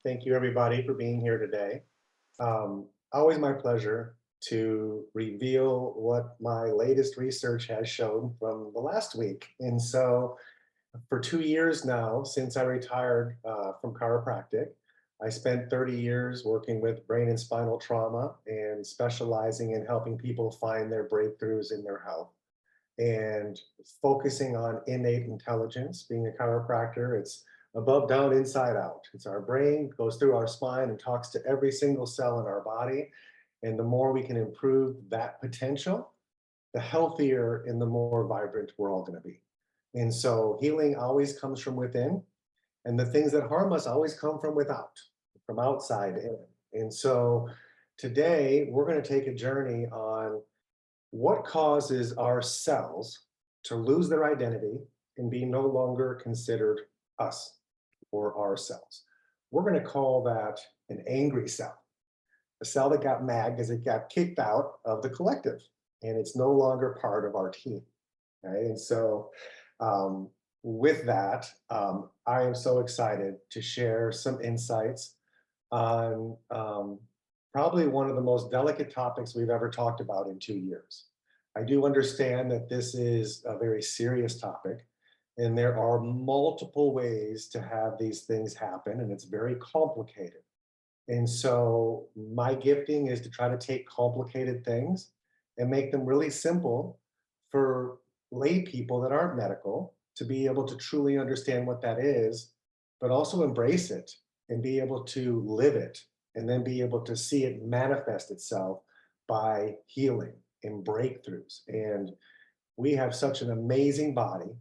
Thank you, everybody, for being here today. Always my pleasure to reveal what my latest research has shown from the last week. And so, for 2 years now, since I retired from chiropractic, I spent 30 years working with brain and spinal trauma and specializing in helping people find their breakthroughs in their health and focusing on innate intelligence. Being a chiropractor, it's above, down, inside out. It's our brain, goes through our spine and talks to every single cell in our body. And the more we can improve that potential, the healthier and the more vibrant we're all going to be. And so healing always comes from within, and the things that harm us always come from without, from outside in. And so today we're going to take a journey on what causes our cells to lose their identity and be no longer considered us or ourselves. We're going to call that an angry cell, a cell that got mad because it got kicked out of the collective and it's no longer part of our team. Right? And so with that, I am so excited to share some insights on probably one of the most delicate topics we've ever talked about in 2 years. I do understand that this is a very serious topic, and there are multiple ways to have these things happen, and it's very complicated. And so my gifting is to try to take complicated things and make them really simple for lay people that aren't medical to be able to truly understand what that is, but also embrace it and be able to live it and then be able to see it manifest itself by healing and breakthroughs. And we have such an amazing body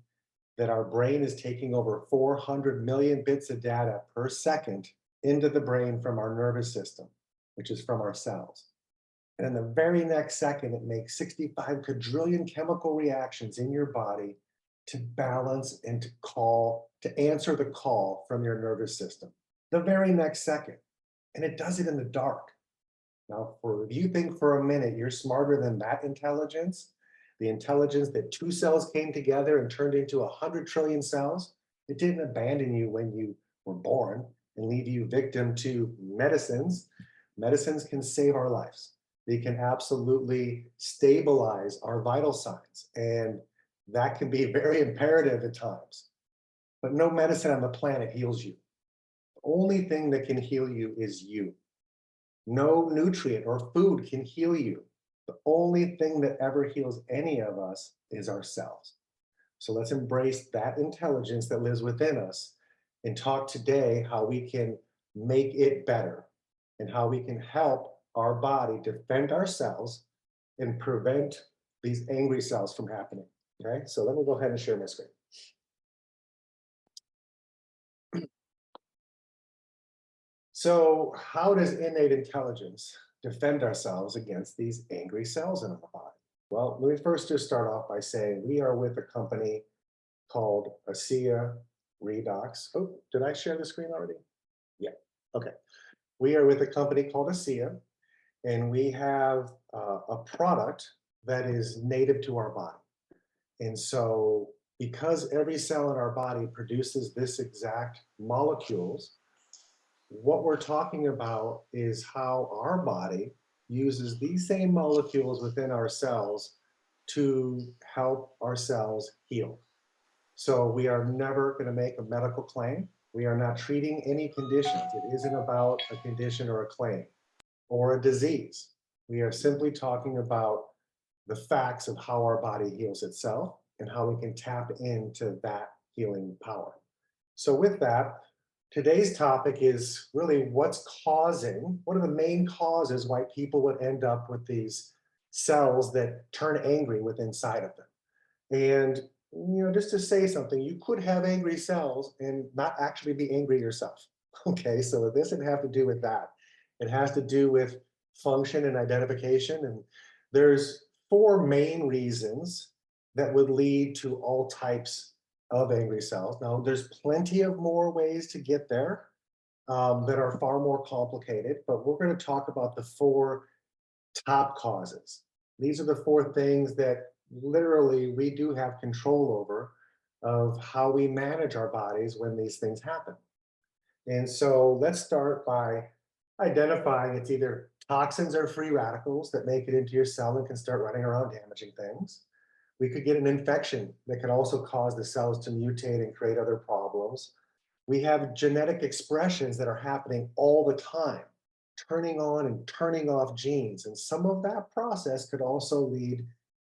that our brain is taking over 400 million bits of data per second into the brain from our nervous system, which is from our cells. And in the very next second, it makes 65 quadrillion chemical reactions in your body to balance and to answer the call from your nervous system. The very next second. And it does it in the dark. Now, if you think for a minute you're smarter than that intelligence, the intelligence that two cells came together and turned into 100 trillion cells, it didn't abandon you when you were born and leave you victim to medicines. Medicines can save our lives. They can absolutely stabilize our vital signs, and that can be very imperative at times. But no medicine on the planet heals you. The only thing that can heal you is you. No nutrient or food can heal you. The only thing that ever heals any of us is ourselves. So let's embrace that intelligence that lives within us and talk today how we can make it better and how we can help our body defend ourselves and prevent these angry cells from happening. Okay, so let me go ahead and share my screen. So how does innate intelligence defend ourselves against these angry cells in our body? Well, let me first just start off by saying we are with a company called ASEA Redox. Oh, did I share the screen already? Yeah, okay. We are with a company called ASEA, and we have a product that is native to our body. And so because every cell in our body produces this exact molecules, what we're talking about is how our body uses these same molecules within our cells to help our cells heal. So we are never going to make a medical claim. We are not treating any conditions. It isn't about a condition or a claim or a disease. We are simply talking about the facts of how our body heals itself and how we can tap into that healing power. So with that, today's topic is really what are the main causes why people would end up with these cells that turn angry within inside of them. And just to say something, you could have angry cells and not actually be angry yourself. Okay, so this doesn't have to do with that. It has to do with function and identification. And there's four main reasons that would lead to all types of angry cells. Now, there's plenty of more ways to get there that are far more complicated, but we're going to talk about the four top causes. These are the four things that literally we do have control over of how we manage our bodies when these things happen. And so let's start by identifying it's either toxins or free radicals that make it into your cell and can start running around damaging things. We could get an infection that could also cause the cells to mutate and create other problems. We have genetic expressions that are happening all the time, turning on and turning off genes. And some of that process could also lead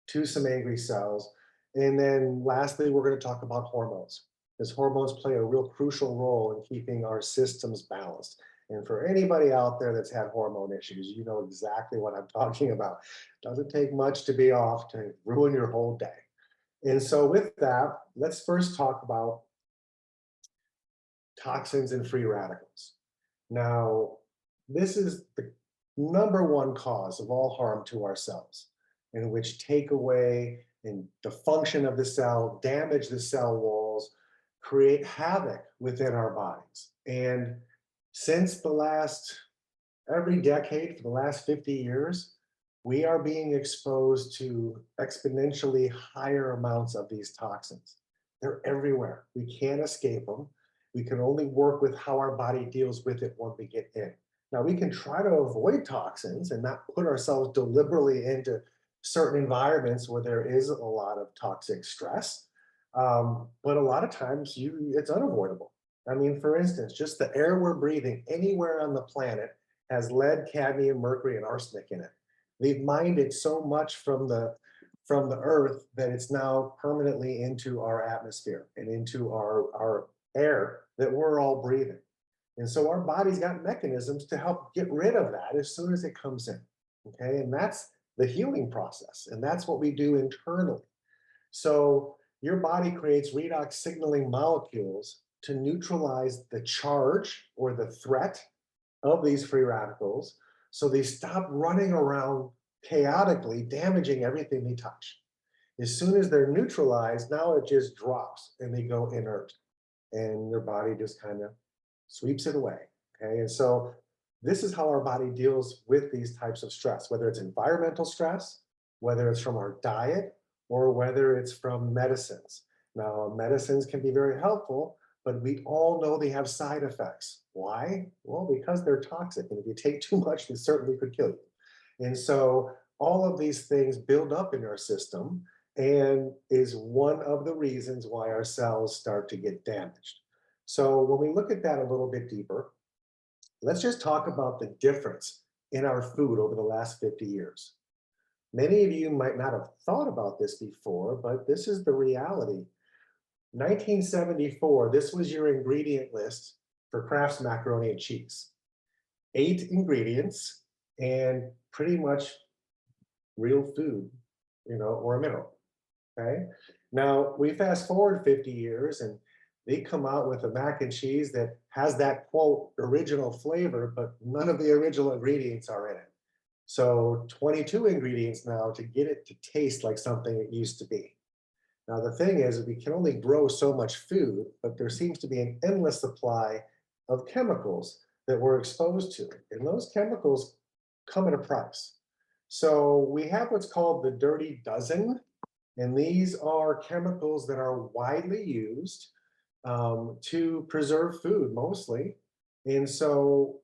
to some angry cells. And then lastly, we're going to talk about hormones, because hormones play a real crucial role in keeping our systems balanced. And for anybody out there that's had hormone issues, you know exactly what I'm talking about. Doesn't take much to be off to ruin your whole day. And so with that, let's first talk about toxins and free radicals. Now, this is the number one cause of all harm to our cells, in which take away and the function of the cell, damage the cell walls, create havoc within our bodies. And since every decade for the last 50 years, we are being exposed to exponentially higher amounts of these toxins. They're everywhere. We can't escape them. We can only work with how our body deals with it when we get in. Now, we can try to avoid toxins and not put ourselves deliberately into certain environments where there is a lot of toxic stress. But a lot of times it's unavoidable. I mean, for instance, just the air we're breathing anywhere on the planet has lead, cadmium, mercury, and arsenic in it. We've mined it so much from the earth that it's now permanently into our atmosphere and into our air that we're all breathing. And so our body's got mechanisms to help get rid of that as soon as it comes in. Okay. And that's the healing process. And that's what we do internally. So your body creates redox signaling molecules to neutralize the charge or the threat of these free radicals. So they stop running around chaotically, damaging everything they touch. As soon as they're neutralized, now it just drops and they go inert and your body just kind of sweeps it away. Okay. And so this is how our body deals with these types of stress, whether it's environmental stress, whether it's from our diet, or whether it's from medicines. Now, medicines can be very helpful, but we all know they have side effects. Why? Well, because they're toxic. And if you take too much, they certainly could kill you. And so all of these things build up in our system and is one of the reasons why our cells start to get damaged. So when we look at that a little bit deeper, let's just talk about the difference in our food over the last 50 years. Many of you might not have thought about this before, but this is the reality. 1974, this was your ingredient list for Kraft's macaroni and cheese. 8 ingredients and pretty much real food, or a mineral, okay? Now, we fast forward 50 years and they come out with a mac and cheese that has that quote original flavor, but none of the original ingredients are in it. So 22 ingredients now to get it to taste like something it used to be. Now, the thing is, we can only grow so much food, but there seems to be an endless supply of chemicals that we're exposed to. And those chemicals come at a price. So we have what's called the dirty dozen. And these are chemicals that are widely used to preserve food mostly. And so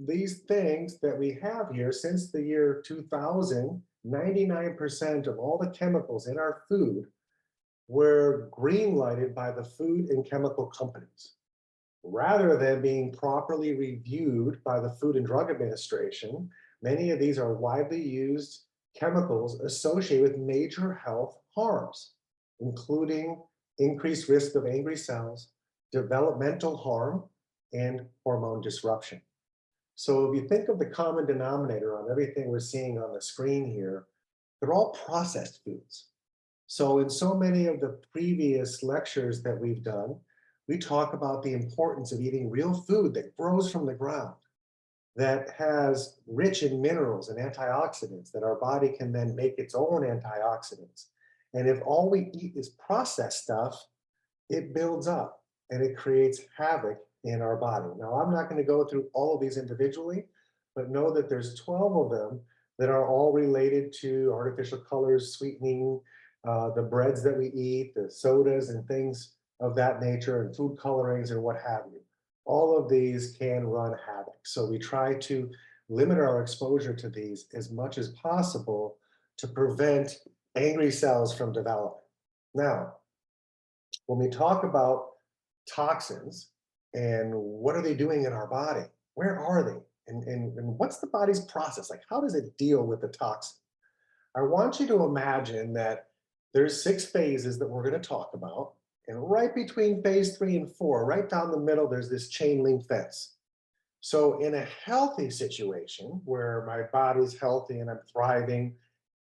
these things that we have here since the year 2000, 99% of all the chemicals in our food were green lighted by the food and chemical companies. Rather than being properly reviewed by the Food and Drug Administration, many of these are widely used chemicals associated with major health harms, including increased risk of angry cells, developmental harm, and hormone disruption. So if you think of the common denominator on everything we're seeing on the screen here, they're all processed foods. So in so many of the previous lectures that we've done, we talk about the importance of eating real food that grows from the ground, that has rich in minerals and antioxidants, that our body can then make its own antioxidants. And if all we eat is processed stuff, it builds up and it creates havoc in our body. Now, I'm not going to go through all of these individually, but know that there's 12 of them that are all related to artificial colors, sweetening, the breads that we eat, the sodas and things of that nature, and food colorings and what have you. all of these can run havoc. So we try to limit our exposure to these as much as possible to prevent angry cells from developing. Now, when we talk about toxins and what are they doing in our body, where are they? And what's the body's process? Like, how does it deal with the toxin? I want you to imagine that there's 6 phases that we're going to talk about. And right between phase 3 and 4, right down the middle, there's this chain link fence. So in a healthy situation where my body's healthy and I'm thriving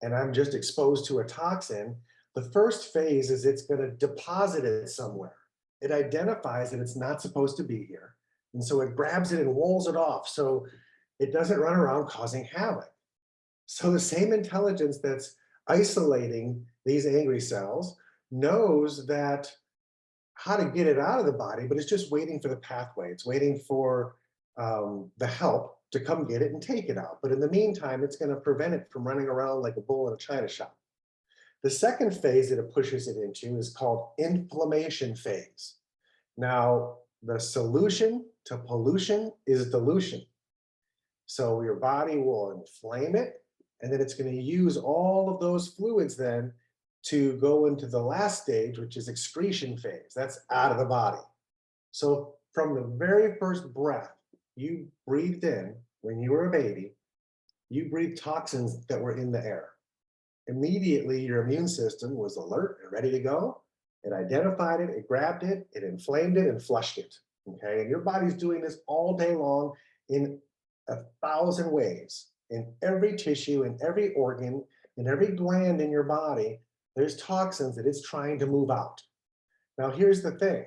and I'm just exposed to a toxin, the first phase is it's going to deposit it somewhere. It identifies that it's not supposed to be here. And so it grabs it and rolls it off so it doesn't run around causing havoc. So the same intelligence that's isolating these angry cells knows that how to get it out of the body, but it's just waiting for the pathway. It's waiting for the help to come get it and take it out. But in the meantime, it's going to prevent it from running around like a bull in a china shop. The second phase that it pushes it into is called inflammation phase. Now, the solution to pollution is dilution. So your body will inflame it, and then it's going to use all of those fluids then to go into the last stage, which is excretion phase. That's out of the body. So from the very first breath you breathed in when you were a baby, you breathed toxins that were in the air. Immediately, your immune system was alert and ready to go. It identified it, it grabbed it, it inflamed it, and flushed it. Okay, and your body's doing this all day long in 1,000 ways. In every tissue, in every organ, in every gland in your body, there's toxins that it's trying to move out. Now, here's the thing.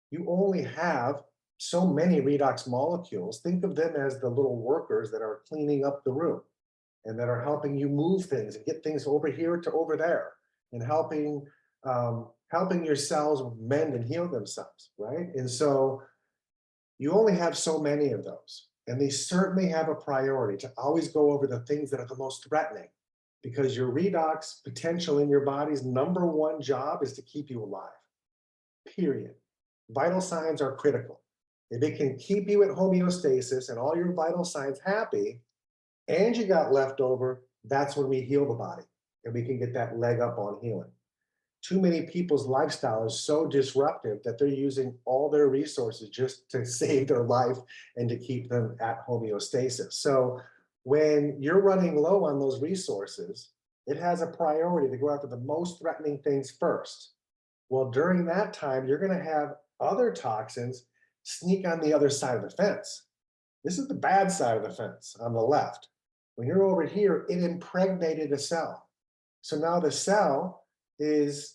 You only have so many redox molecules. Think of them as the little workers that are cleaning up the room and that are helping you move things and get things over here to over there and helping your cells mend and heal themselves, right? And so you only have so many of those. And they certainly have a priority to always go over the things that are the most threatening, because your redox potential in your body's number one job is to keep you alive, period. Vital signs are critical. If it can keep you at homeostasis and all your vital signs happy, and you got leftover, that's when we heal the body and we can get that leg up on healing. Too many people's lifestyle is so disruptive that they're using all their resources just to save their life and to keep them at homeostasis. So when you're running low on those resources, it has a priority to go after the most threatening things first. Well, during that time, you're going to have other toxins sneak on the other side of the fence. This is the bad side of the fence on the left. When you're over here, it impregnated a cell. So now the cell is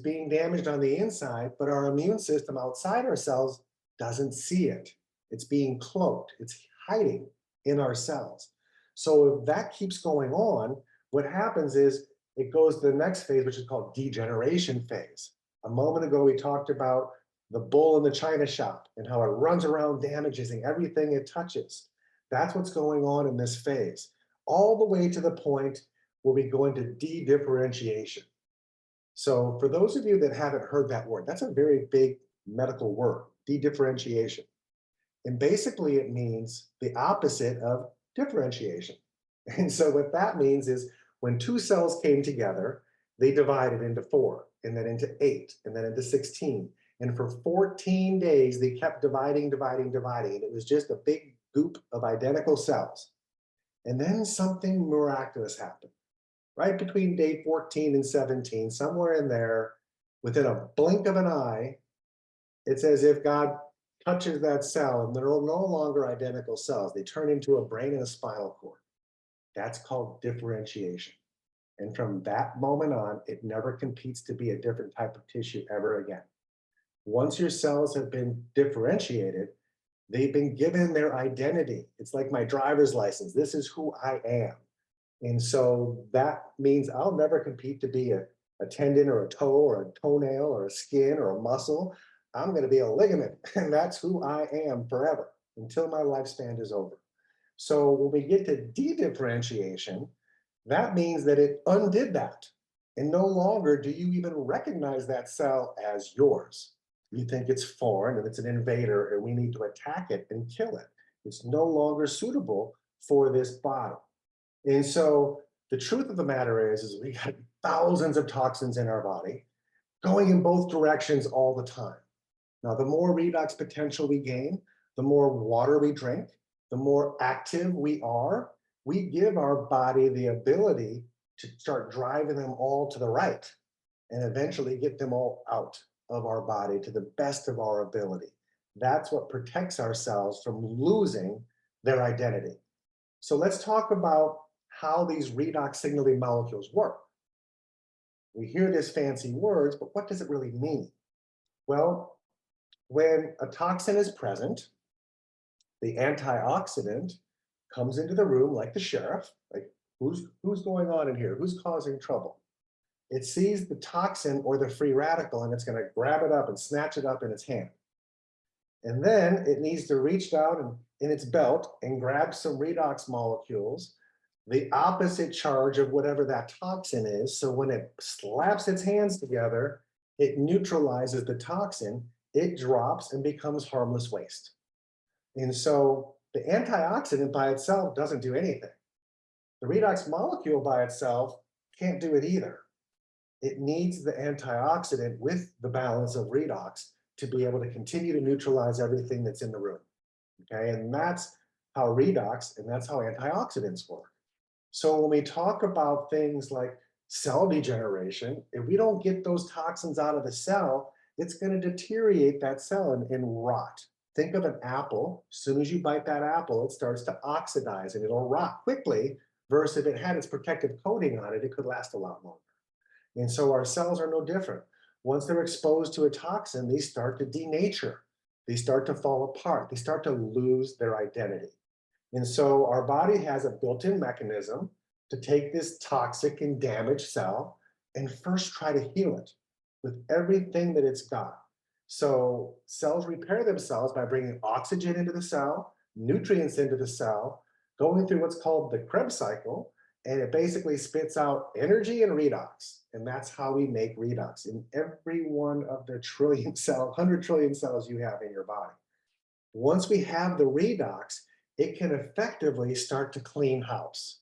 being damaged on the inside, but our immune system outside our cells doesn't see it. It's being cloaked. It's hiding in our cells. So if that keeps going on, what happens is it goes to the next phase, which is called degeneration phase. A moment ago, we talked about the bull in the china shop and how it runs around damaging everything it touches. That's what's going on in this phase, all the way to the point where we go into de-differentiation. So for those of you that haven't heard that word, that's a very big medical word, de-differentiation. And basically it means the opposite of differentiation. And so what that means is when two cells came together, they divided into 4, and then into 8, and then into 16. And for 14 days, they kept dividing. And it was just a big goop of identical cells. And then something miraculous happened. Right between day 14 and 17, somewhere in there, within a blink of an eye, it's as if God touches that cell and they're no longer identical cells. They turn into a brain and a spinal cord. That's called differentiation. And from that moment on, it never competes to be a different type of tissue ever again. Once your cells have been differentiated, they've been given their identity. It's like my driver's license. This is who I am. And so that means I'll never compete to be a tendon or a toe or a toenail or a skin or a muscle. I'm going to be a ligament, and that's who I am forever until my lifespan is over. So when we get to de-differentiation, that means that it undid that. And no longer do you even recognize that cell as yours. You think it's foreign and it's an invader and we need to attack it and kill it. It's no longer suitable for this body. And so the truth of the matter is we got thousands of toxins in our body going in both directions all the time. Now, the more redox potential we gain, the more water we drink, the more active we are, we give our body the ability to start driving them all to the right and eventually get them all out of our body to the best of our ability. That's what protects our cells from losing their identity. So let's talk about how these redox signaling molecules work. We hear this fancy words, but what does it really mean? Well, when a toxin is present, the antioxidant comes into the room like the sheriff, like who's going on in here? Who's causing trouble? It sees the toxin or the free radical and it's going to grab it up and snatch it up in its hand. And then it needs to reach down in its belt and grab some redox molecules, the opposite charge of whatever that toxin is. So when it slaps its hands together, it neutralizes the toxin, it drops and becomes harmless waste. And so the antioxidant by itself doesn't do anything. The redox molecule by itself can't do it either. It needs the antioxidant with the balance of redox to be able to continue to neutralize everything that's in the room. Okay, and that's how redox and that's how antioxidants work. So when we talk about things like cell degeneration, if we don't get those toxins out of the cell, it's going to deteriorate that cell and rot. Think of an apple. As soon as you bite that apple, it starts to oxidize and it'll rot quickly, versus if it had its protective coating on it, it could last a lot longer. And so our cells are no different. Once they're exposed to a toxin, they start to denature. They start to fall apart. They start to lose their identity. And so our body has a built-in mechanism to take this toxic and damaged cell and first try to heal it with everything that it's got. So cells repair themselves by bringing oxygen into the cell, nutrients into the cell, going through what's called the Krebs cycle, and it basically spits out energy and redox. And that's how we make redox in every one of the 100 trillion cells you have in your body. Once we have the redox, it can effectively start to clean house.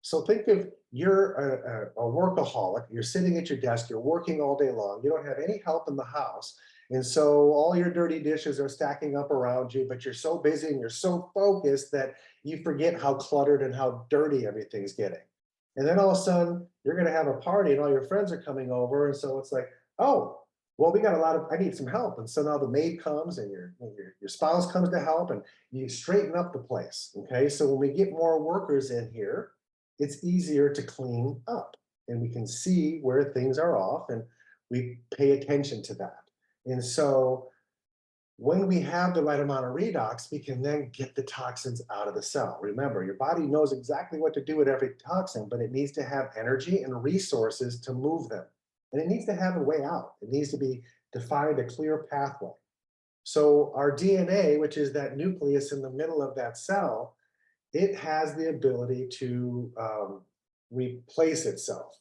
So think of you're a workaholic, you're sitting at your desk, you're working all day long, you don't have any help in the house. And so all your dirty dishes are stacking up around you, but you're so busy and you're so focused that you forget how cluttered and how dirty everything's getting. And then all of a sudden, you're going to have a party and all your friends are coming over. And so it's like, oh, well, we got I need some help. And so now the maid comes and your spouse comes to help and you straighten up the place. Okay. So when we get more workers in here, it's easier to clean up and we can see where things are off and we pay attention to that. And so when we have the right amount of redox, we can then get the toxins out of the cell. Remember, your body knows exactly what to do with every toxin, but it needs to have energy and resources to move them. And it needs to have a way out. It needs to be defined a clear pathway. So our DNA, which is that nucleus in the middle of that cell, it has the ability to replace itself.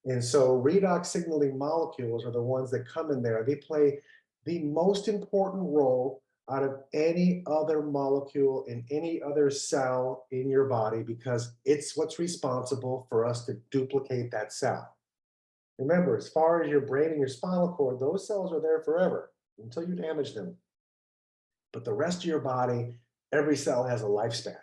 And so redox signaling molecules are the ones that come in there. They play the most important role out of any other molecule in any other cell in your body because it's what's responsible for us to duplicate that cell. Remember, as far as your brain and your spinal cord, those cells are there forever until you damage them. But the rest of your body, every cell has a lifespan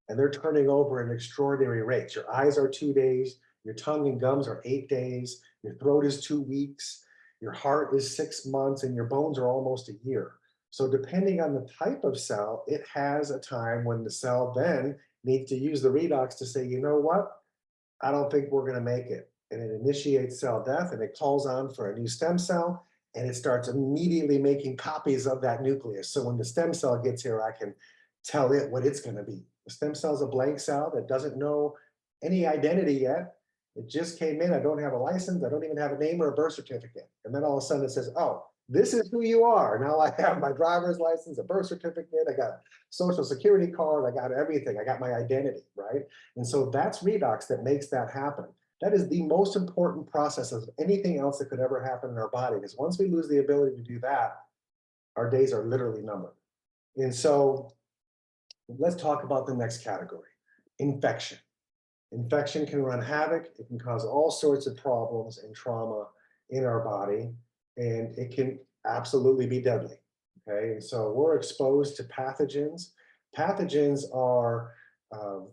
and they're turning over at extraordinary rates. Your eyes are 2 days, your tongue and gums are 8 days, your throat is 2 weeks, your heart is 6 months, and your bones are almost a year. So depending on the type of cell, it has a time when the cell then needs to use the redox to say, you know what? I don't think we're going to make it. And it initiates cell death and it calls on for a new stem cell and it starts immediately making copies of that nucleus. So when the stem cell gets here, I can tell it what it's going to be. The stem cell is a blank cell that doesn't know any identity yet. It just came in. I don't have a license. I don't even have a name or a birth certificate. And then all of a sudden it says, oh, this is who you are. Now I have my driver's license, a birth certificate. I got a social security card. I got everything. I got my identity, right? And so that's redox that makes that happen. That is the most important process of anything else that could ever happen in our body. Because once we lose the ability to do that, Our days are literally numbered. And so let's talk about the next category, infection. Infection can run havoc. It can cause all sorts of problems and trauma in our body, and it can absolutely be deadly. Okay, and so we're exposed to pathogens. Pathogens are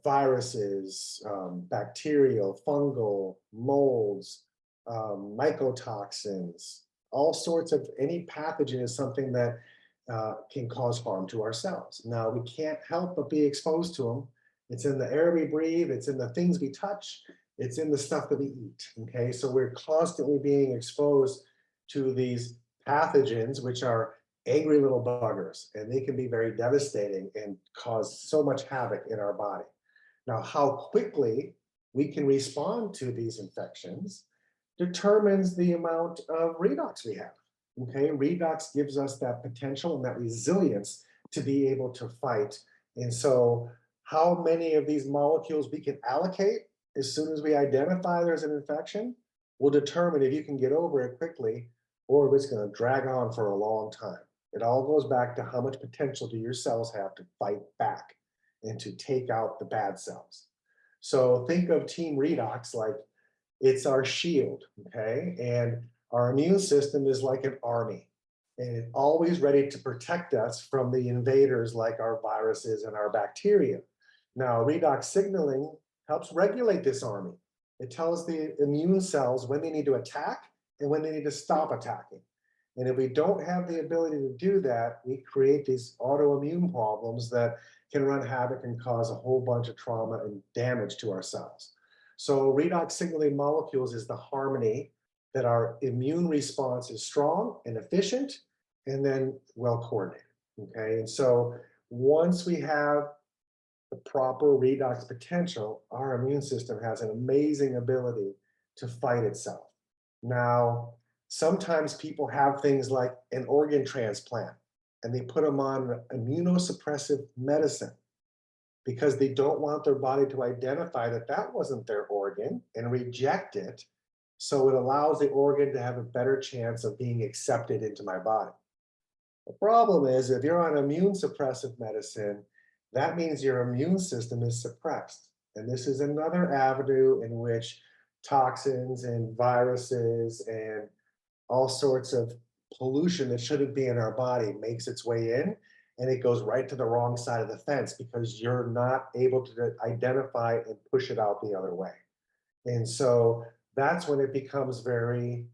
viruses, bacterial, fungal, molds, mycotoxins, all sorts of any pathogen is something that can cause harm to our cells. Now, we can't help but be exposed to them. It's in the air we breathe, it's in the things we touch, it's in the stuff that we eat. Okay, so we're constantly being exposed to these pathogens, which are angry little buggers, and they can be very devastating and cause so much havoc in our body. Now, how quickly we can respond to these infections determines the amount of redox we have. Okay, redox gives us that potential and that resilience to be able to fight. And so, how many of these molecules we can allocate as soon as we identify there's an infection will determine if you can get over it quickly or if it's going to drag on for a long time. It all goes back to how much potential do your cells have to fight back and to take out the bad cells. So think of Team Redox like it's our shield, okay? And our immune system is like an army, and it's always ready to protect us from the invaders like our viruses and our bacteria. Now, redox signaling helps regulate this army. It tells the immune cells when they need to attack and when they need to stop attacking. And if we don't have the ability to do that, we create these autoimmune problems that can run havoc and cause a whole bunch of trauma and damage to our cells. So redox signaling molecules is the harmony that our immune response is strong and efficient and then well coordinated. Okay, and so once we have the proper redox potential, our immune system has an amazing ability to fight itself. Now, sometimes people have things like an organ transplant and they put them on immunosuppressive medicine because they don't want their body to identify that that wasn't their organ and reject it. So it allows the organ to have a better chance of being accepted into my body. The problem is if you're on immune suppressive medicine, that means your immune system is suppressed. And this is another avenue in which toxins and viruses and all sorts of pollution that shouldn't be in our body makes its way in, and it goes right to the wrong side of the fence because you're not able to identify and push it out the other way. And so that's when it becomes very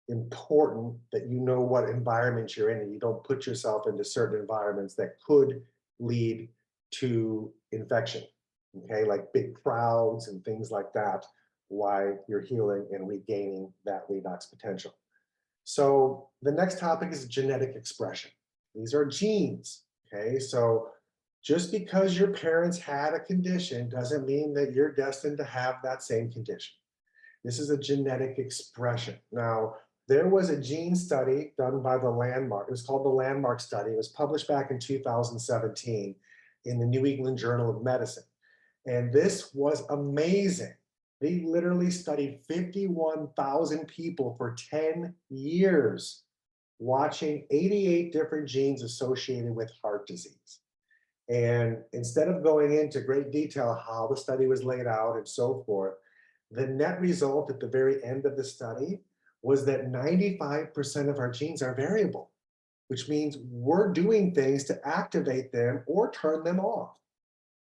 important that you know what environment you're in and you don't put yourself into certain environments that could lead to infection, okay, like big crowds and things like that, while you're healing and regaining that redox potential. So the next topic is genetic expression. These are genes, okay? So just because your parents had a condition doesn't mean that you're destined to have that same condition. This is a genetic expression. Now, there was a gene study done by the Landmark. It was called the Landmark Study. It was published back in 2017 in the New England Journal of Medicine. And this was amazing. They literally studied 51,000 people for 10 years, watching 88 different genes associated with heart disease. And instead of going into great detail how the study was laid out and so forth, the net result at the very end of the study was that 95% of our genes are variable, which means we're doing things to activate them or turn them off.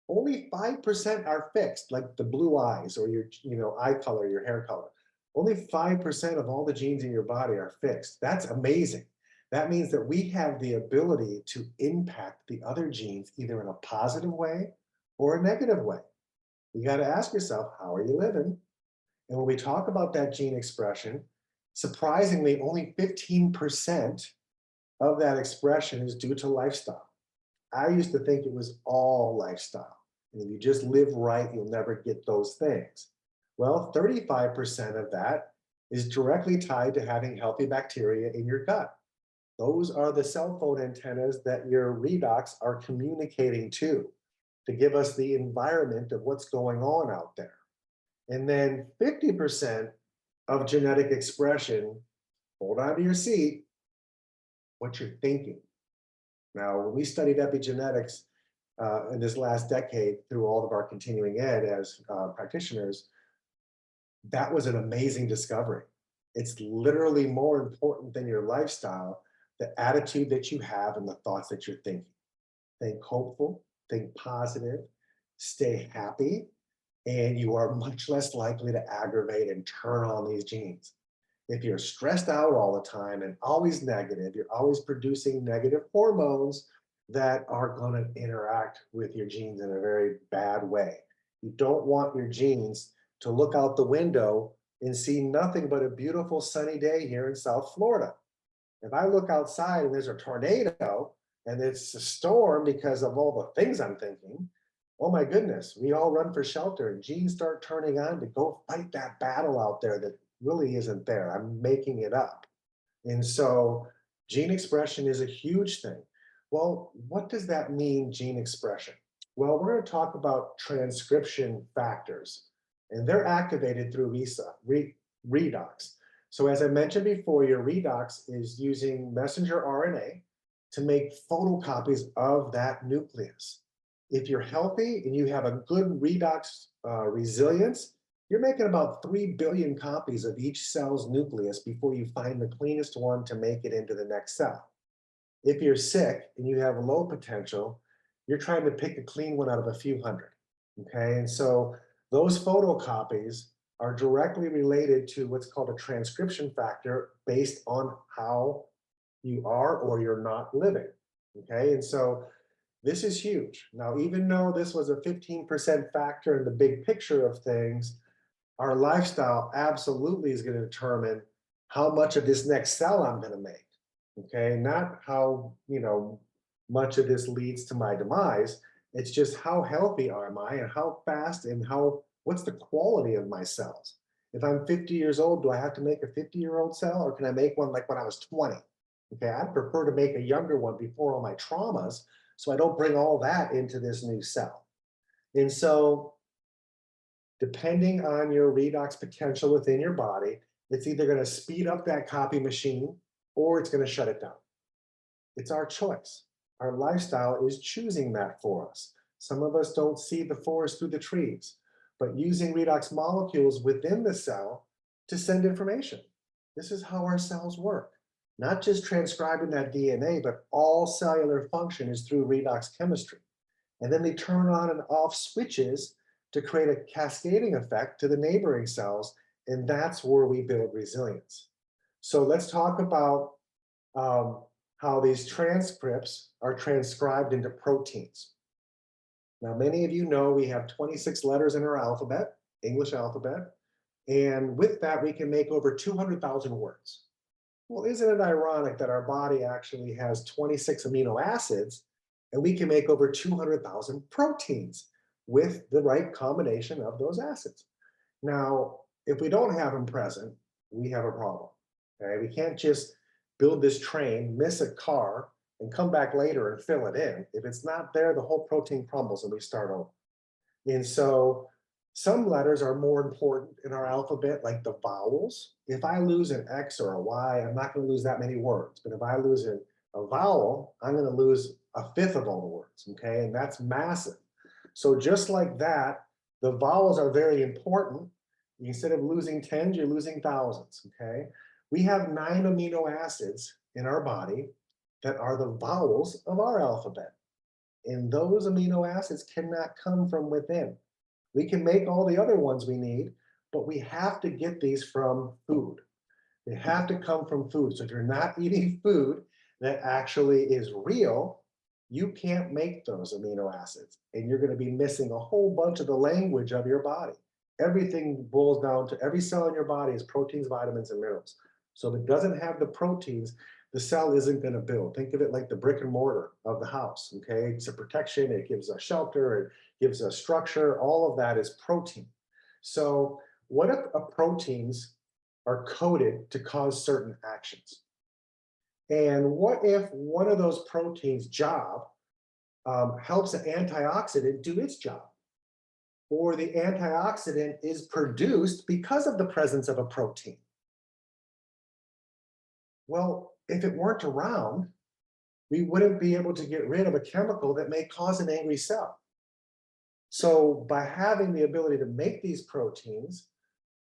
Only 5% are fixed, like the blue eyes or your eye color, your hair color. Only 5% of all the genes in your body are fixed. That's amazing. That means that we have the ability to impact the other genes either in a positive way or a negative way. You got to ask yourself, how are you living? And when we talk about that gene expression, surprisingly, only 15% of that expression is due to lifestyle. I used to think it was all lifestyle. And if you just live right, you'll never get those things. Well, 35% of that is directly tied to having healthy bacteria in your gut. Those are the cell phone antennas that your redox are communicating to give us the environment of what's going on out there. And then 50% of genetic expression, hold on to your seat, what you're thinking. Now, when we studied epigenetics in this last decade through all of our continuing ed as practitioners, that was an amazing discovery. It's literally more important than your lifestyle, the attitude that you have and the thoughts that you're thinking. Think hopeful, think positive, stay happy, and you are much less likely to aggravate and turn on these genes. If you're stressed out all the time and always negative, you're always producing negative hormones that are going to interact with your genes in a very bad way. You don't want your genes to look out the window and see nothing but a beautiful sunny day here in South Florida. If I look outside and there's a tornado and it's a storm because of all the things I'm thinking, oh my goodness, we all run for shelter and genes start turning on to go fight that battle out there that really isn't there. I'm making it up. And so gene expression is a huge thing. Well, what does that mean, gene expression? Well, we're going to talk about transcription factors, and they're activated through redox. So as I mentioned before, your redox is using messenger RNA to make photocopies of that nucleus. If you're healthy and you have a good redox resilience, you're making about 3 billion copies of each cell's nucleus before you find the cleanest one to make it into the next cell. If you're sick and you have low potential, you're trying to pick a clean one out of a few hundred, okay? And so those photocopies are directly related to what's called a transcription factor based on how you are or you're not living, okay? And so this is huge. Now, even though this was a 15% factor in the big picture of things, our lifestyle absolutely is going to determine how much of this next cell I'm going to make. Okay, not how much of this leads to my demise. It's just how healthy am I and how fast and what's the quality of my cells. If I'm 50 years old, do I have to make a 50-year-old cell or can I make one like when I was 20? Okay, I'd prefer to make a younger one before all my traumas so I don't bring all that into this new cell. And so depending on your redox potential within your body, it's either going to speed up that copy machine or it's going to shut it down. It's our choice. Our lifestyle is choosing that for us. Some of us don't see the forest through the trees, but using redox molecules within the cell to send information. This is how our cells work. Not just transcribing that DNA, but all cellular function is through redox chemistry. And then they turn on and off switches to create a cascading effect to the neighboring cells, and that's where we build resilience. So let's talk about how these transcripts are transcribed into proteins. Now, many of you know we have 26 letters in our alphabet, English alphabet, and with that, we can make over 200,000 words. Well, isn't it ironic that our body actually has 26 amino acids and we can make over 200,000 proteins with the right combination of those acids? Now, if we don't have them present, we have a problem. Okay? We can't just build this train, miss a car, and come back later and fill it in. If it's not there, the whole protein crumbles and we start over. And so some letters are more important in our alphabet, like the vowels. If I lose an X or a Y, I'm not going to lose that many words. But if I lose a vowel, I'm going to lose a fifth of all the words, okay? And that's massive. So just like that, the vowels are very important. Instead of losing tens, you're losing thousands, okay? We have 9 amino acids in our body that are the vowels of our alphabet. And those amino acids cannot come from within. We can make all the other ones we need, but we have to get these from food. They have to come from food. So if you're not eating food that actually is real, you can't make those amino acids. And you're going to be missing a whole bunch of the language of your body. Everything boils down to every cell in your body is proteins, vitamins, and minerals. So if it doesn't have the proteins, the cell isn't going to build. Think of it like the brick and mortar of the house, okay? It's a protection, it gives a shelter, it gives a structure, all of that is protein. So what if proteins are coded to cause certain actions? And what if one of those proteins' job helps an antioxidant do its job? Or the antioxidant is produced because of the presence of a protein? Well, if it weren't around, we wouldn't be able to get rid of a chemical that may cause an angry cell. So by having the ability to make these proteins,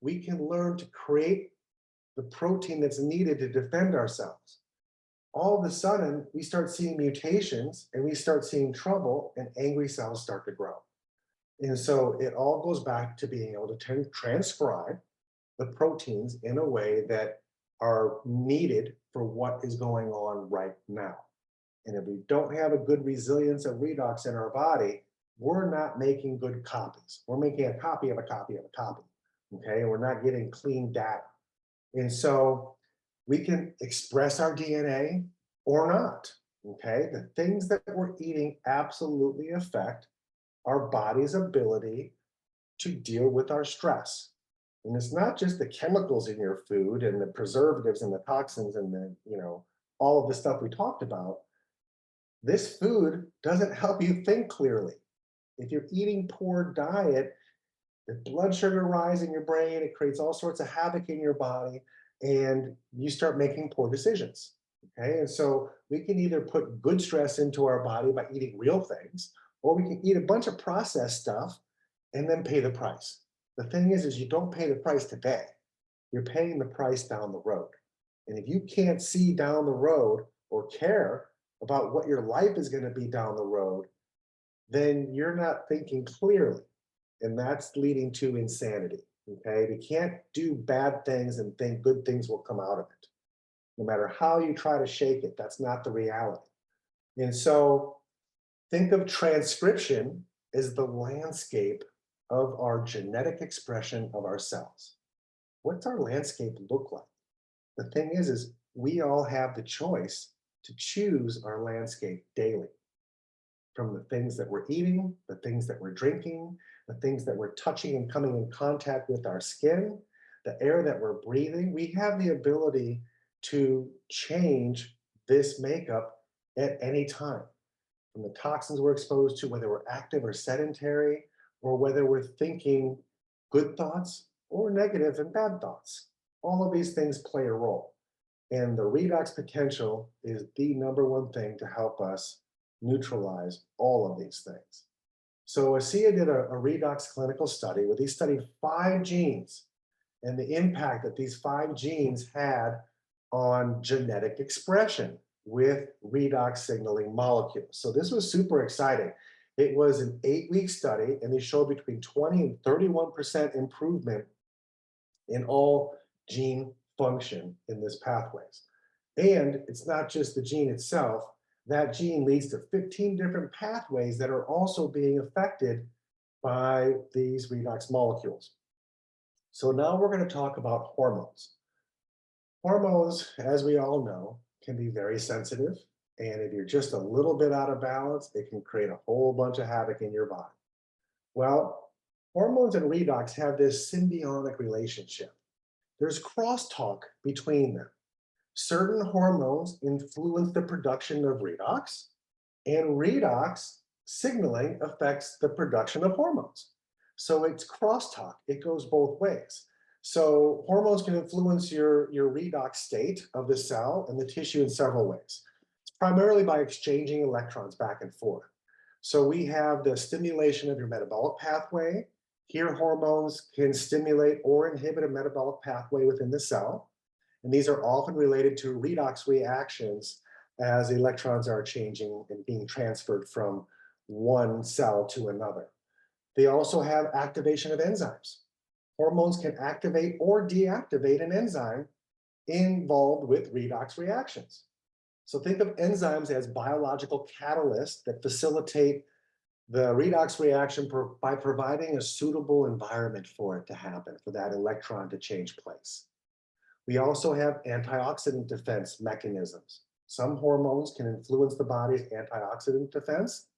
we can learn to create the protein that's needed to defend ourselves. All of a sudden, we start seeing mutations and we start seeing trouble, and angry cells start to grow. And so it all goes back to being able to transcribe the proteins in a way that are needed for what is going on right now. And if we don't have a good resilience of redox in our body, we're not making good copies. We're making a copy of a copy of a copy. Okay. And we're not getting clean data. And so we can express our DNA or not. Okay. The things that we're eating absolutely affect our body's ability to deal with our stress. And it's not just the chemicals in your food and the preservatives and the toxins and all of the stuff we talked about. This food doesn't help you think clearly. If you're eating poor diet, the blood sugar rise in your brain, it creates all sorts of havoc in your body, and you start making poor decisions. Okay, and so we can either put good stress into our body by eating real things, or we can eat a bunch of processed stuff and then pay the price. The thing is you don't pay the price today. You're paying the price down the road. And if you can't see down the road or care about what your life is going to be down the road, then you're not thinking clearly. And that's leading to insanity. Okay. We can't do bad things and think good things will come out of it. No matter how you try to shake it, that's not the reality. And so think of transcription as the landscape of our genetic expression of our cells. What's our landscape look like? The thing is we all have the choice to choose our landscape daily. From the things that we're eating, the things that we're drinking, the things that we're touching and coming in contact with our skin, the air that we're breathing, we have the ability to change this makeup at any time. From the toxins we're exposed to, whether we're active or sedentary, or whether we're thinking good thoughts or negative and bad thoughts. All of these things play a role. And the redox potential is the number one thing to help us neutralize all of these things. So ASEA did a redox clinical study where they studied 5 genes and the impact that these 5 genes had on genetic expression with redox signaling molecules. So this was super exciting. It was an 8-week study, and they showed between 20 and 31% improvement in all gene function in this pathways. And it's not just the gene itself. That gene leads to 15 different pathways that are also being affected by these redox molecules. So now we're going to talk about hormones. Hormones, as we all know, can be very sensitive. And if you're just a little bit out of balance, it can create a whole bunch of havoc in your body. Well, hormones and redox have this symbiotic relationship. There's crosstalk between them. Certain hormones influence the production of redox, and redox signaling affects the production of hormones. So it's crosstalk. It goes both ways. So hormones can influence your redox state of the cell and the tissue in several ways. It's primarily by exchanging electrons back and forth. So we have the stimulation of your metabolic pathway. Here, hormones can stimulate or inhibit a metabolic pathway within the cell. And these are often related to redox reactions as electrons are changing and being transferred from one cell to another. They also have activation of enzymes. Hormones can activate or deactivate an enzyme involved with redox reactions. So think of enzymes as biological catalysts that facilitate the redox reaction by providing a suitable environment for it to happen, for that electron to change place. We also have antioxidant defense mechanisms. Some hormones can influence the body's antioxidant defense.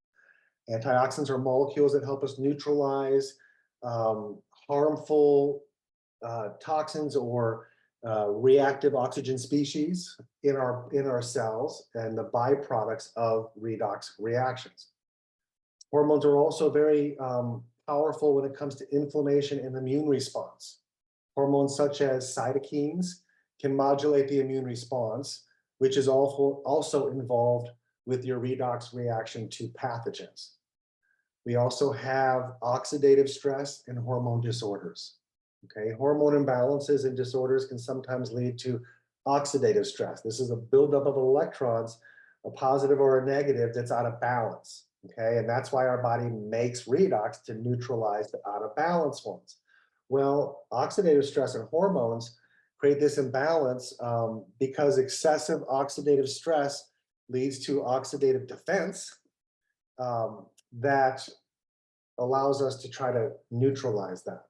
Antioxidants are molecules that help us neutralize harmful toxins or reactive oxygen species in our cells and the byproducts of redox reactions. Hormones are also very powerful when it comes to inflammation and immune response. Hormones such as cytokines can modulate the immune response, which is also involved with your redox reaction to pathogens. We also have oxidative stress and hormone disorders. Okay, hormone imbalances and disorders can sometimes lead to oxidative stress. This is a buildup of electrons, a positive or a negative that's out of balance. Okay, and that's why our body makes redox to neutralize the out of balance ones. Well, oxidative stress and hormones create this imbalance because excessive oxidative stress leads to oxidative defense that allows us to try to neutralize that.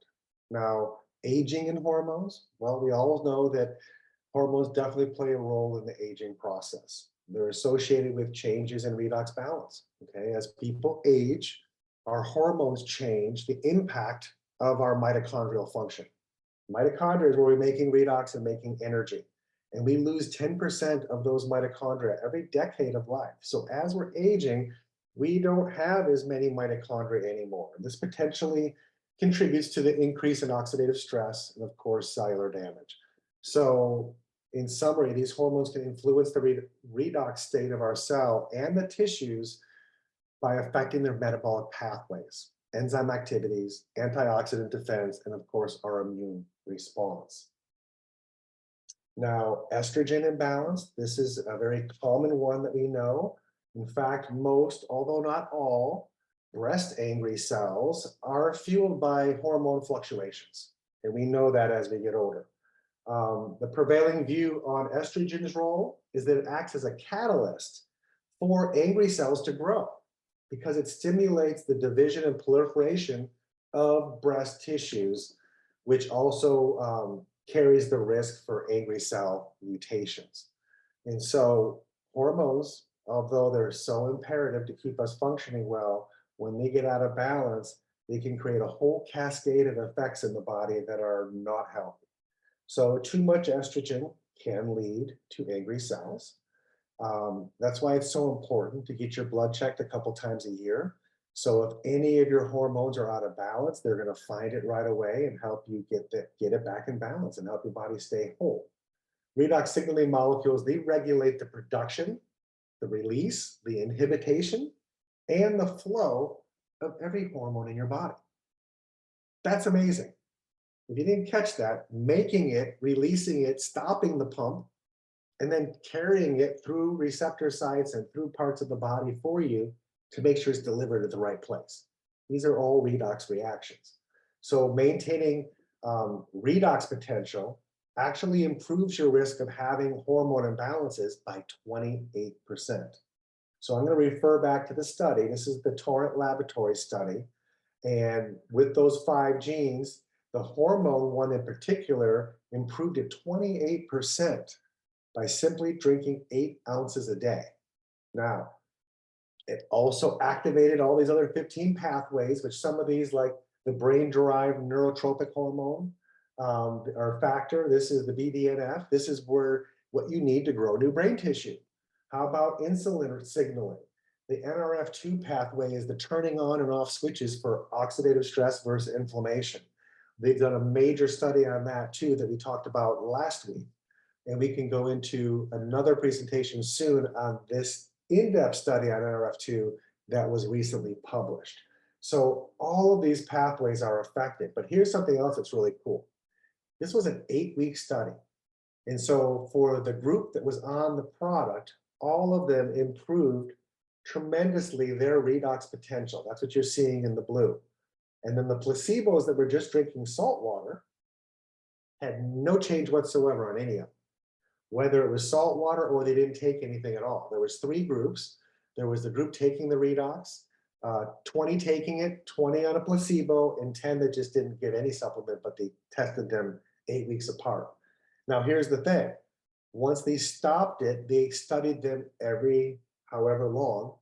Now, aging and hormones, well, we all know that hormones definitely play a role in the aging process. They're associated with changes in redox balance. Okay, as people age, our hormones change the impact of our mitochondrial function. Mitochondria is where we're making redox and making energy. And we lose 10% of those mitochondria every decade of life. So as we're aging, we don't have as many mitochondria anymore. This potentially contributes to the increase in oxidative stress and, of course, cellular damage. So in summary, these hormones can influence the redox state of our cell and the tissues by affecting their metabolic pathways, enzyme activities, antioxidant defense, and of course, our immune response. Now, estrogen imbalance, this is a very common one that we know. In fact, most, although not all, breast angry cells are fueled by hormone fluctuations. And we know that as we get older. The prevailing view on estrogen's role is that it acts as a catalyst for angry cells to grow because it stimulates the division and proliferation of breast tissues, which also carries the risk for angry cell mutations. And so hormones, although they're so imperative to keep us functioning well, when they get out of balance, they can create a whole cascade of effects in the body that are not healthy. So too much estrogen can lead to angry cells. That's why it's so important to get your blood checked a couple times a year. So if any of your hormones are out of balance, they're going to find it right away and help you get it back in balance and help your body stay whole. Redox signaling molecules, they regulate the production, the release, the inhibition, and the flow of every hormone in your body. That's amazing. If you didn't catch that, making it, releasing it, stopping the pump, and then carrying it through receptor sites and through parts of the body for you to make sure it's delivered at the right place. These are all redox reactions. So maintaining redox potential actually improves your risk of having hormone imbalances by 28%. So I'm going to refer back to the study. This is the Torrent Laboratory study. And with those 5 genes, the hormone one in particular improved at 28% by simply drinking 8 ounces a day. Now, it also activated all these other 15 pathways, which some of these, like the brain-derived neurotropic hormone or factor, this is the BDNF. This is where what you need to grow new brain tissue. How about insulin signaling? The NRF2 pathway is the turning on and off switches for oxidative stress versus inflammation. They've done a major study on that too that we talked about last week. And we can go into another presentation soon on this in-depth study on NRF2 that was recently published. So all of these pathways are affected, but here's something else that's really cool. This was an 8-week study. And so for the group that was on the product, all of them improved tremendously their redox potential. That's what you're seeing in the blue. And then the placebos that were just drinking salt water had no change whatsoever on any of them, whether it was salt water or they didn't take anything at all. There was 3 groups. There was the group taking the redox, 20 taking it, 20 on a placebo, and 10 that just didn't get any supplement, but they tested them 8 weeks apart. Now, here's the thing. Once they stopped it, they studied them every however long,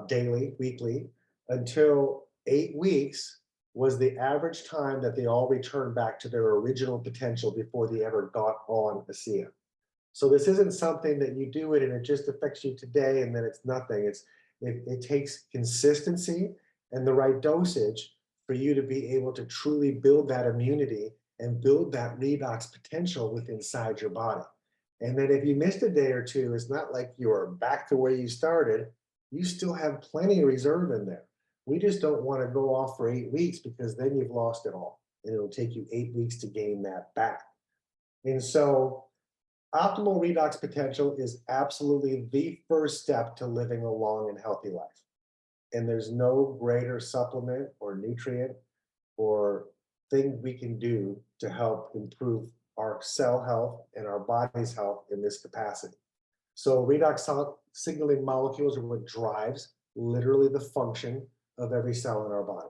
daily, weekly, until 8 weeks was the average time that they all returned back to their original potential before they ever got on ASEA. So this isn't something that you do it and it just affects you today and then it's nothing. It takes consistency and the right dosage for you to be able to truly build that immunity and build that redox potential within inside your body. And then if you missed a day or two, it's not like you're back to where you started. You still have plenty of reserve in there. We just don't want to go off for 8 weeks because then you've lost it all. And it'll take you 8 weeks to gain that back. And so optimal redox potential is absolutely the first step to living a long and healthy life. And there's no greater supplement or nutrient or thing we can do to help improve our cell health and our body's health in this capacity. So redox signaling molecules are what drives literally the function of every cell in our body.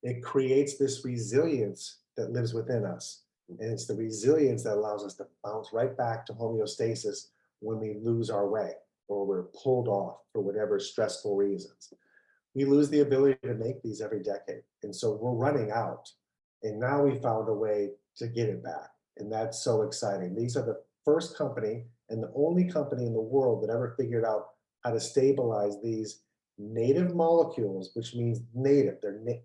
It creates this resilience that lives within us. And it's the resilience that allows us to bounce right back to homeostasis when we lose our way or we're pulled off for whatever stressful reasons. We lose the ability to make these every decade. And so we're running out. And now we found a way to get it back. And that's so exciting. These are the first company and the only company in the world that ever figured out how to stabilize these native molecules, which means native.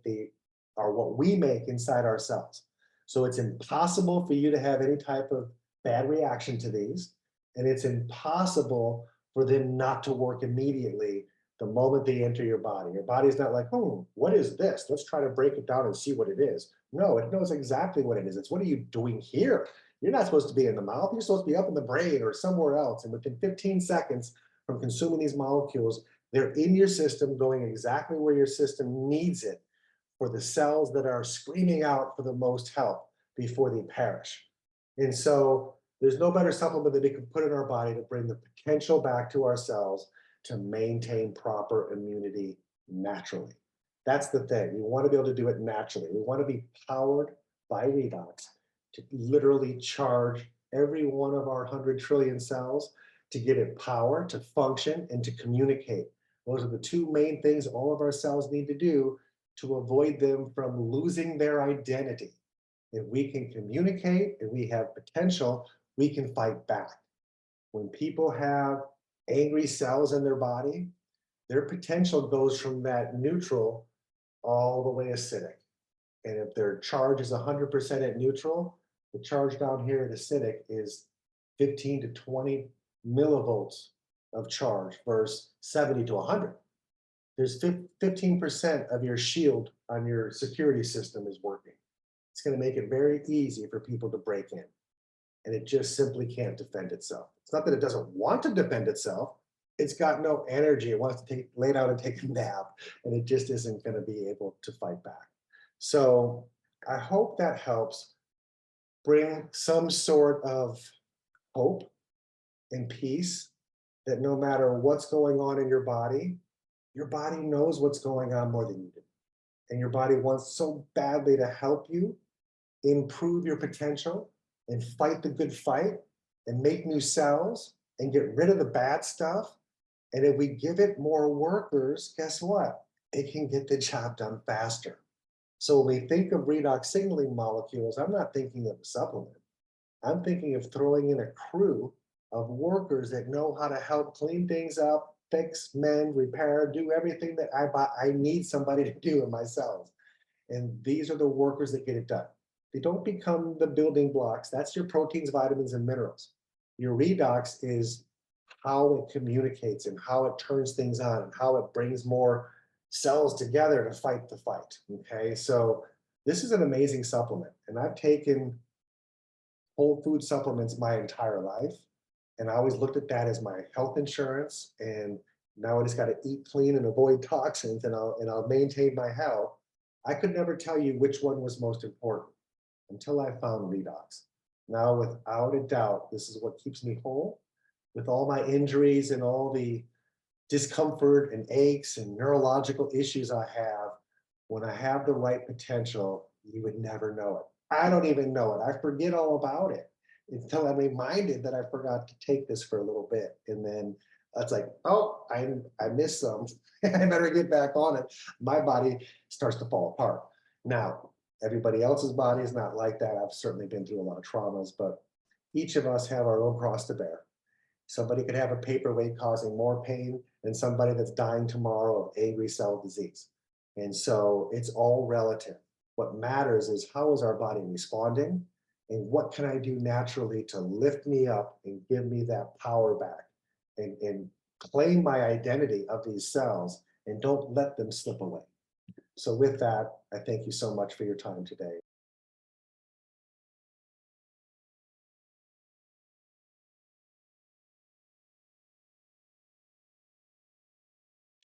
They are what we make inside our cells. So it's impossible for you to have any type of bad reaction to these. And it's impossible for them not to work immediately the moment they enter your body. Your body's not like, what is this? Let's try to break it down and see what it is. No, it knows exactly what it is. It's what are you doing here? You're not supposed to be in the mouth. You're supposed to be up in the brain or somewhere else. And within 15 seconds from consuming these molecules, they're in your system going exactly where your system needs it for the cells that are screaming out for the most help before they perish. And so there's no better supplement that we can put in our body to bring the potential back to our cells to maintain proper immunity naturally. That's the thing. We want to be able to do it naturally. We want to be powered by redox to literally charge every one of our 100 trillion cells to give it power to function and to communicate. Those are the two main things all of our cells need to do to avoid them from losing their identity. If we can communicate and we have potential, we can fight back. When people have angry cells in their body, their potential goes from that neutral all the way acidic. And if their charge is 100% at neutral, the charge down here at acidic is 15 to 20 millivolts of charge versus 70 to 100. There's 15% of your shield on your security system is working. It's going to make it very easy for people to break in. And it just simply can't defend itself. It's not that it doesn't want to defend itself. It's got no energy. It wants to lay down and take a nap, and it just isn't going to be able to fight back. So I hope that helps bring some sort of hope and peace that no matter what's going on in your body knows what's going on more than you do. And your body wants so badly to help you improve your potential and fight the good fight and make new cells and get rid of the bad stuff. And if we give it more workers, guess what? It can get the job done faster. So when we think of redox signaling molecules, I'm not thinking of a supplement. I'm thinking of throwing in a crew of workers that know how to help clean things up, fix, mend, repair, do everything that I need somebody to do in my cells. And these are the workers that get it done. They don't become the building blocks. That's your proteins, vitamins, and minerals. Your redox is how it communicates and how it turns things on and how it brings more cells together to fight the fight. Okay, so this is an amazing supplement. And I've taken whole food supplements my entire life. And I always looked at that as my health insurance. And now I just got to eat clean and avoid toxins and I'll maintain my health. I could never tell you which one was most important until I found redox. Now, without a doubt, this is what keeps me whole. With all my injuries and all the discomfort and aches and neurological issues I have, when I have the right potential, you would never know it. I don't even know it. I forget all about it until I'm reminded that I forgot to take this for a little bit. And then it's like, oh, I missed some. I better get back on it. My body starts to fall apart. Now, everybody else's body is not like that. I've certainly been through a lot of traumas, but each of us have our own cross to bear. Somebody could have a paperweight causing more pain than somebody that's dying tomorrow of angry cell disease. And so it's all relative. What matters is how is our body responding? and what can I do naturally to lift me up and give me that power back and claim my identity of these cells and don't let them slip away. So with that, I thank you so much for your time today.